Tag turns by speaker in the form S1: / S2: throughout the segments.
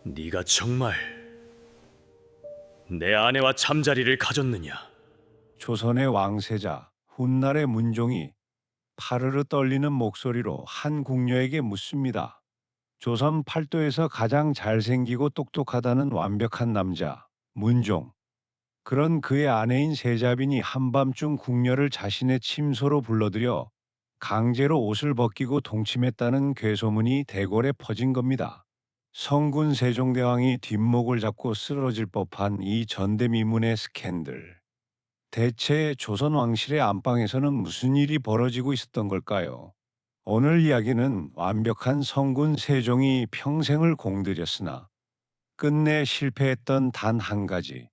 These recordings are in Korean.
S1: 네가 정말 내 아내와 잠자리를 가졌느냐?
S2: 조선의 왕세자 훗날의 문종이 파르르 떨리는 목소리로 한 궁녀에게 묻습니다. 조선 팔도에서 가장 잘생기고 똑똑하다는 완벽한 남자 문종. 그런 그의 아내인 세자빈이 한밤중 궁녀를 자신의 침소로 불러들여 강제로 옷을 벗기고 동침했다는 괴소문이 대궐에 퍼진 겁니다. 성군 세종대왕이 뒷목을 잡고 쓰러질 법한 이 전대미문의 스캔들. 대체 조선 왕실의 안방에서는 무슨 일이 벌어지고 있었던 걸까요? 오늘 이야기는 완벽한 성군 세종이 평생을 공들였으나 끝내 실패했던 단 한 가지,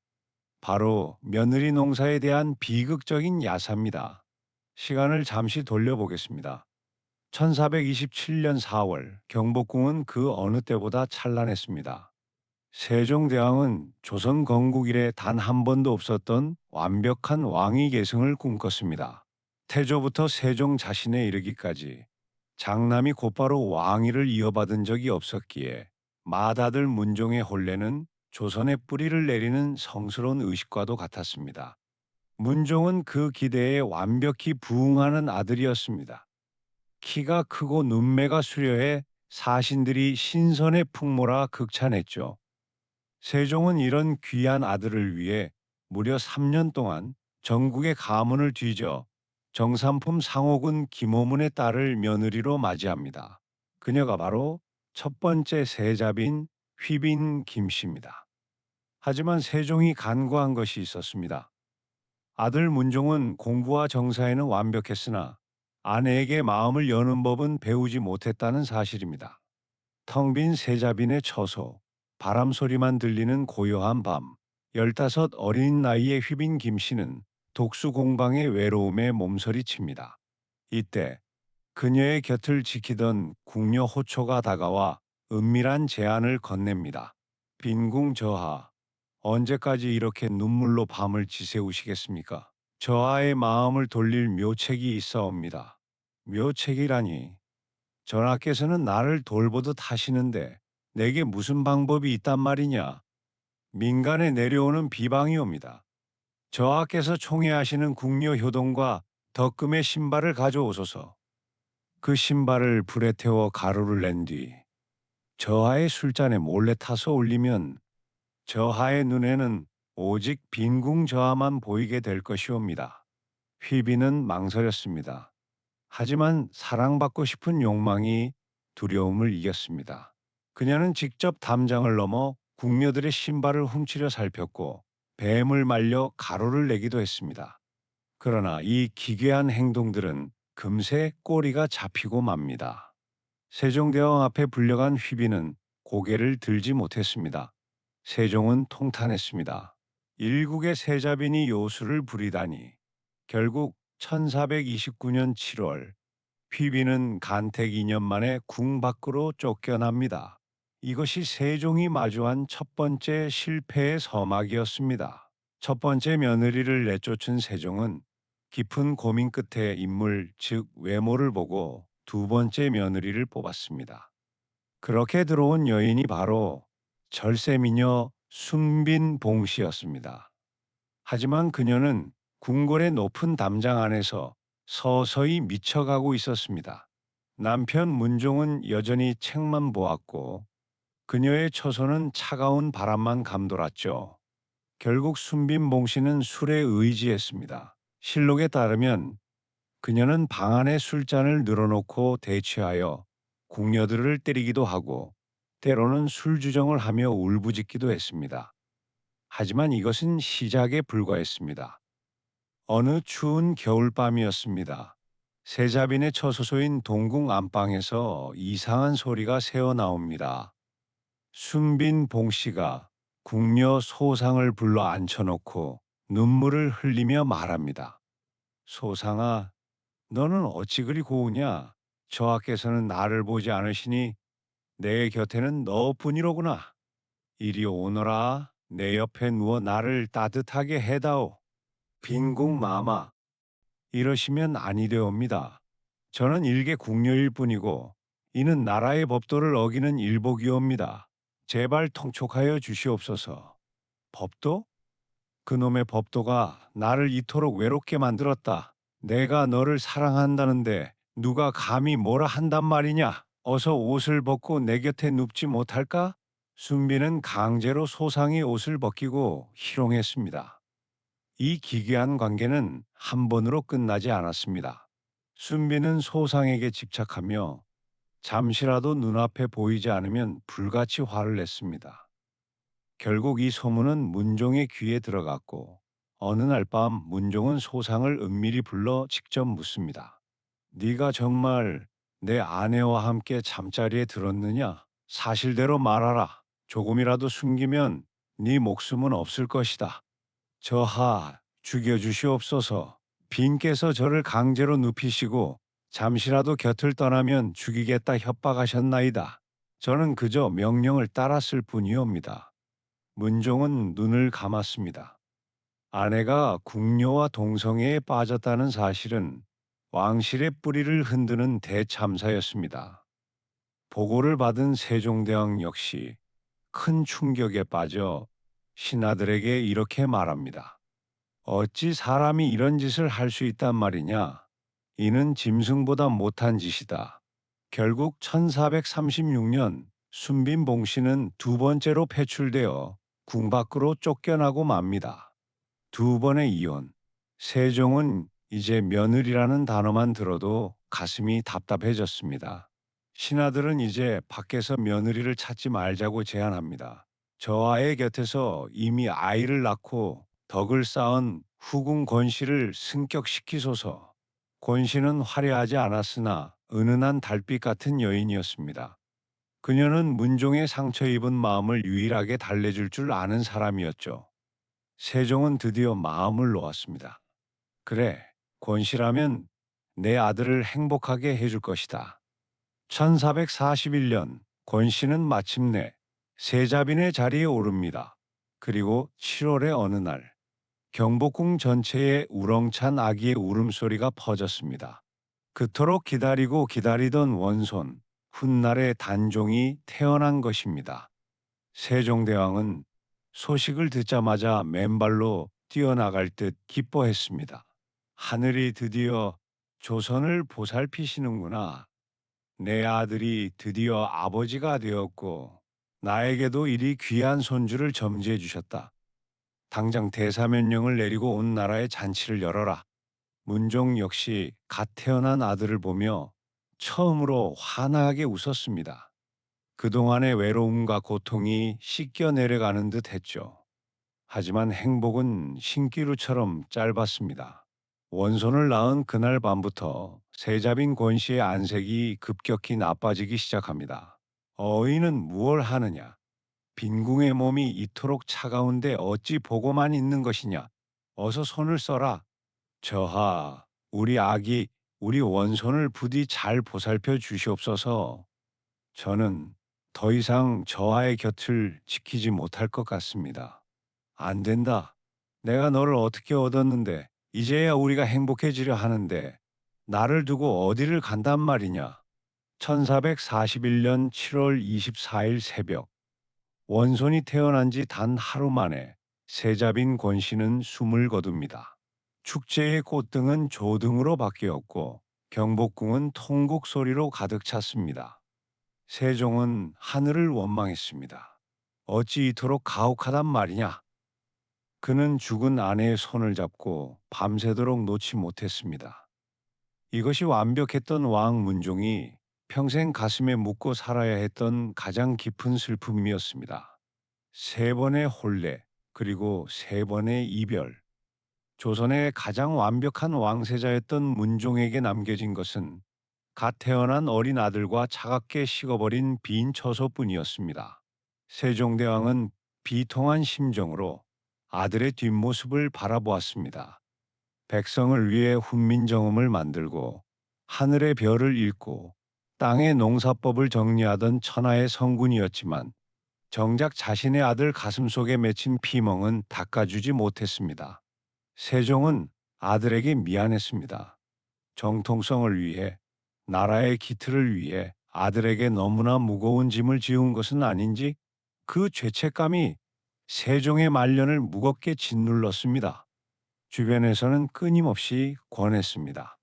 S2: 바로 며느리 농사에 대한 비극적인 야사입니다. 시간을 잠시 돌려보겠습니다. 1427년 4월, 경복궁은 그 어느 때보다 찬란했습니다. 세종대왕은 조선 건국 이래 단 한 번도 없었던 완벽한 왕위 계승을 꿈꿨습니다. 태조부터 세종 자신에 이르기까지 장남이 곧바로 왕위를 이어받은 적이 없었기에 맏아들 문종의 혼례는 조선의 뿌리를 내리는 성스러운 의식과도 같았습니다. 문종은 그 기대에 완벽히 부응하는 아들이었습니다. 키가 크고 눈매가 수려해 사신들이 신선의 풍모라 극찬했죠. 세종은 이런 귀한 아들을 위해 무려 3년 동안 전국의 가문을 뒤져 정삼품 상옥은 김호문의 딸을 며느리로 맞이합니다. 그녀가 바로 첫 번째 세자빈 휘빈 김씨입니다. 하지만 세종이 간과한 것이 있었습니다. 아들 문종은 공부와 정사에는 완벽했으나 아내에게 마음을 여는 법은 배우지 못했다는 사실입니다. 텅 빈 세자빈의 처소, 바람 소리만 들리는 고요한 밤, 15 어린 나이의 휘빈 김씨는 독수 공방의 외로움에 몸서리칩니다. 이때 그녀의 곁을 지키던 궁녀 호초가 다가와 은밀한 제안을 건넵니다. 빈궁 저하, 언제까지 이렇게 눈물로 밤을 지새우시겠습니까? 저하의 마음을 돌릴 묘책이 있사옵니다. 묘책이라니, 전하께서는 나를 돌보듯 하시는데 내게 무슨 방법이 있단 말이냐? 민간에 내려오는 비방이옵니다. 저하께서 총애하시는 궁녀 효동과 덕금의 신발을 가져오소서. 그 신발을 불에 태워 가루를 낸 뒤 저하의 술잔에 몰래 타서 올리면 저하의 눈에는 오직 빈궁 저하만 보이게 될 것이옵니다. 휘비는 망설였습니다. 하지만 사랑받고 싶은 욕망이 두려움을 이겼습니다. 그녀는 직접 담장을 넘어 궁녀들의 신발을 훔치려 살폈고 뱀을 말려 가루를 내기도 했습니다. 그러나 이 기괴한 행동들은 금세 꼬리가 잡히고 맙니다. 세종대왕 앞에 불려간 휘비는 고개를 들지 못했습니다. 세종은 통탄했습니다. 일국의 세자빈이 요술을 부리다니. 결국 1429년 7월 휘비는 간택 2년 만에 궁 밖으로 쫓겨납니다. 이것이 세종이 마주한 첫 번째 실패의 서막이었습니다. 첫 번째 며느리를 내쫓은 세종은 깊은 고민 끝에 인물, 즉 외모를 보고 두 번째 며느리를 뽑았습니다. 그렇게 들어온 여인이 바로 절세미녀 순빈봉씨였습니다. 하지만 그녀는 궁궐의 높은 담장 안에서 서서히 미쳐가고 있었습니다. 남편 문종은 여전히 책만 보았고 그녀의 처소는 차가운 바람만 감돌았죠. 결국 순빈봉 씨는 술에 의지했습니다. 실록에 따르면 그녀는 방 안에 술잔을 늘어놓고 대취하여 궁녀들을 때리기도 하고 때로는 술주정을 하며 울부짖기도 했습니다. 하지만 이것은 시작에 불과했습니다. 어느 추운 겨울밤이었습니다. 세자빈의 처소소인 동궁 안방에서 이상한 소리가 새어나옵니다. 순빈 봉씨가 궁녀 소상을 불러 앉혀놓고 눈물을 흘리며 말합니다. 소상아, 너는 어찌 그리 고우냐? 저하께서는 나를 보지 않으시니 내 곁에는 너뿐이로구나. 이리 오너라. 내 옆에 누워 나를 따뜻하게 해다오. 빈궁 마마. 이러시면 아니 되옵니다. 저는 일개 궁녀일 뿐이고 이는 나라의 법도를 어기는 일복이옵니다. 제발 통촉하여 주시옵소서. 법도? 그놈의 법도가 나를 이토록 외롭게 만들었다. 내가 너를 사랑한다는데 누가 감히 뭐라 한단 말이냐? 어서 옷을 벗고 내 곁에 눕지 못할까? 순비는 강제로 소상의 옷을 벗기고 희롱했습니다. 이 기괴한 관계는 한 번으로 끝나지 않았습니다. 순비는 소상에게 집착하며 잠시라도 눈앞에 보이지 않으면 불같이 화를 냈습니다. 결국 이 소문은 문종의 귀에 들어갔고 어느 날 밤 문종은 소상을 은밀히 불러 직접 묻습니다. 네가 정말 내 아내와 함께 잠자리에 들었느냐? 사실대로 말하라. 조금이라도 숨기면 네 목숨은 없을 것이다. 저하 죽여주시옵소서. 빈께서 저를 강제로 눕히시고 잠시라도 곁을 떠나면 죽이겠다 협박하셨나이다. 저는 그저 명령을 따랐을 뿐이옵니다. 문종은 눈을 감았습니다. 아내가 궁녀와 동성애에 빠졌다는 사실은 왕실의 뿌리를 흔드는 대참사였습니다. 보고를 받은 세종대왕 역시 큰 충격에 빠져 신하들에게 이렇게 말합니다. 어찌 사람이 이런 짓을 할 수 있단 말이냐? 이는 짐승보다 못한 짓이다. 결국 1436년 순빈봉 씨는 두 번째로 배출되어 궁 밖으로 쫓겨나고 맙니다. 두 번의 이혼. 세종은 이제 며느리라는 단어만 들어도 가슴이 답답해졌습니다. 신하들은 이제 밖에서 며느리를 찾지 말자고 제안합니다. 저 아이 곁에서 이미 아이를 낳고 덕을 쌓은 후궁 권씨를 승격시키소서. 권씨는 화려하지 않았으나 은은한 달빛 같은 여인이었습니다. 그녀는 문종의 상처 입은 마음을 유일하게 달래줄 줄 아는 사람이었죠. 세종은 드디어 마음을 놓았습니다. 그래, 권씨라면 내 아들을 행복하게 해줄 것이다. 1441년 권씨는 마침내 세자빈의 자리에 오릅니다. 그리고 7월의 어느 날 경복궁 전체에 우렁찬 아기의 울음소리가 퍼졌습니다. 그토록 기다리고 기다리던 원손, 훗날의 단종이 태어난 것입니다. 세종대왕은 소식을 듣자마자 맨발로 뛰어나갈 듯 기뻐했습니다. 하늘이 드디어 조선을 보살피시는구나. 내 아들이 드디어 아버지가 되었고 나에게도 이리 귀한 손주를 점지해 주셨다. 당장 대사면령을 내리고 온 나라의 잔치를 열어라. 문종 역시 갓 태어난 아들을 보며 처음으로 환하게 웃었습니다. 그동안의 외로움과 고통이 씻겨 내려가는 듯 했죠. 하지만 행복은 신기루처럼 짧았습니다. 원손을 낳은 그날 밤부터 세자빈 권씨의 안색이 급격히 나빠지기 시작합니다. 어이는 무얼 하느냐? 빈궁의 몸이 이토록 차가운데 어찌 보고만 있는 것이냐? 어서 손을 써라. 저하, 우리 아기, 우리 원손을 부디 잘 보살펴 주시옵소서. 저는 더 이상 저하의 곁을 지키지 못할 것 같습니다. 안 된다. 내가 너를 어떻게 얻었는데, 이제야 우리가 행복해지려 하는데, 나를 두고 어디를 간단 말이냐. 1441년 7월 24일 새벽, 원손이 태어난 지 단 하루 만에 세자빈 권씨는 숨을 거둡니다. 축제의 꽃등은 조등으로 바뀌었고, 경복궁은 통곡 소리로 가득 찼습니다. 세종은 하늘을 원망했습니다. 어찌 이토록 가혹하단 말이냐? 그는 죽은 아내의 손을 잡고 밤새도록 놓지 못했습니다. 이것이 완벽했던 왕 문종이 평생 가슴에 묻고 살아야 했던 가장 깊은 슬픔이었습니다. 세 번의 혼례, 그리고 세 번의 이별. 조선의 가장 완벽한 왕세자였던 문종에게 남겨진 것은 갓 태어난 어린 아들과 차갑게 식어버린 빈 처소뿐이었습니다. 세종대왕은 비통한 심정으로 아들의 뒷모습을 바라보았습니다. 백성을 위해 훈민정음을 만들고 하늘의 별을 읽고 땅의 농사법을 정리하던 천하의 성군이었지만 정작 자신의 아들 가슴속에 맺힌 피멍은 닦아주지 못했습니다. 세종은 아들에게 미안했습니다. 정통성을 위해, 나라의 기틀을 위해 아들에게 너무나 무거운 짐을 지운 것은 아닌지 그 죄책감이 세종의 말년을 무겁게 짓눌렀습니다. 주변에서는 끊임없이 권했습니다.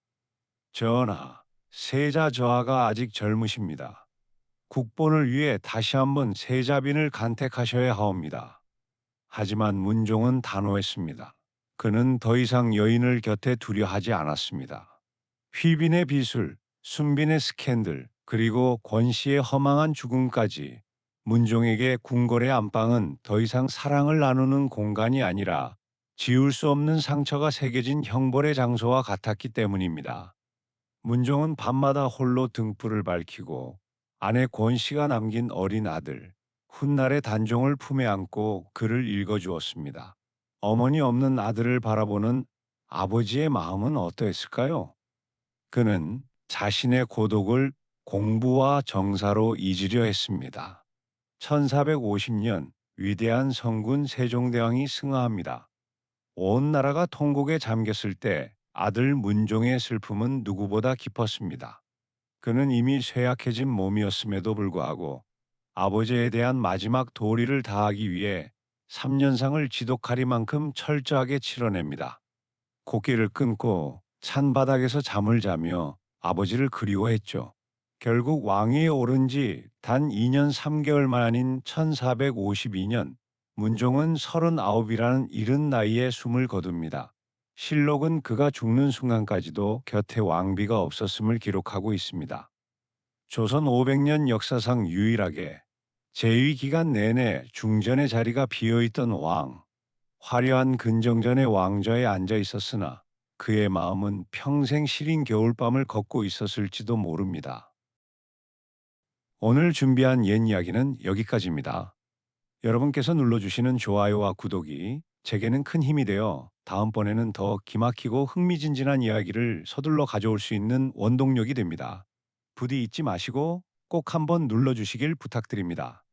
S2: 전하, 세자 저하가 아직 젊으십니다. 국본을 위해 다시 한번 세자빈을 간택하셔야 하옵니다. 하지만 문종은 단호했습니다. 그는 더 이상 여인을 곁에 두려 하지 않았습니다. 휘빈의 비술, 순빈의 스캔들, 그리고 권씨의 허망한 죽음까지 문종에게 궁궐의 안방은 더 이상 사랑을 나누는 공간이 아니라 지울 수 없는 상처가 새겨진 형벌의 장소와 같았기 때문입니다. 문종은 밤마다 홀로 등불을 밝히고 아내 권씨가 남긴 어린 아들 훗날의 단종을 품에 안고 글을 읽어주었습니다. 어머니 없는 아들을 바라보는 아버지의 마음은 어떠했을까요? 그는 자신의 고독을 공부와 정사로 잊으려 했습니다. 1450년 위대한 성군 세종대왕이 승하합니다. 온 나라가 통곡에 잠겼을 때 아들 문종의 슬픔은 누구보다 깊었습니다. 그는 이미 쇠약해진 몸이었음에도 불구하고 아버지에 대한 마지막 도리를 다하기 위해 3년상을 지독하리만큼 철저하게 치러냅니다. 코끼를 끊고 찬 바닥에서 잠을 자며 아버지를 그리워했죠. 결국 왕위에 오른 지 단 2년 3개월 만인 1452년 문종은 39이라는 이른 나이에 숨을 거둡니다. 실록은 그가 죽는 순간까지도 곁에 왕비가 없었음을 기록하고 있습니다. 조선 500년 역사상 유일하게 재위 기간 내내 중전의 자리가 비어있던 왕, 화려한 근정전의 왕좌에 앉아 있었으나 그의 마음은 평생 시린 겨울밤을 걷고 있었을지도 모릅니다. 오늘 준비한 옛 이야기는 여기까지입니다. 여러분께서 눌러주시는 좋아요와 구독이 제게는 큰 힘이 되어 다음번에는 더 기막히고 흥미진진한 이야기를 서둘러 가져올 수 있는 원동력이 됩니다. 부디 잊지 마시고 꼭 한번 눌러주시길 부탁드립니다.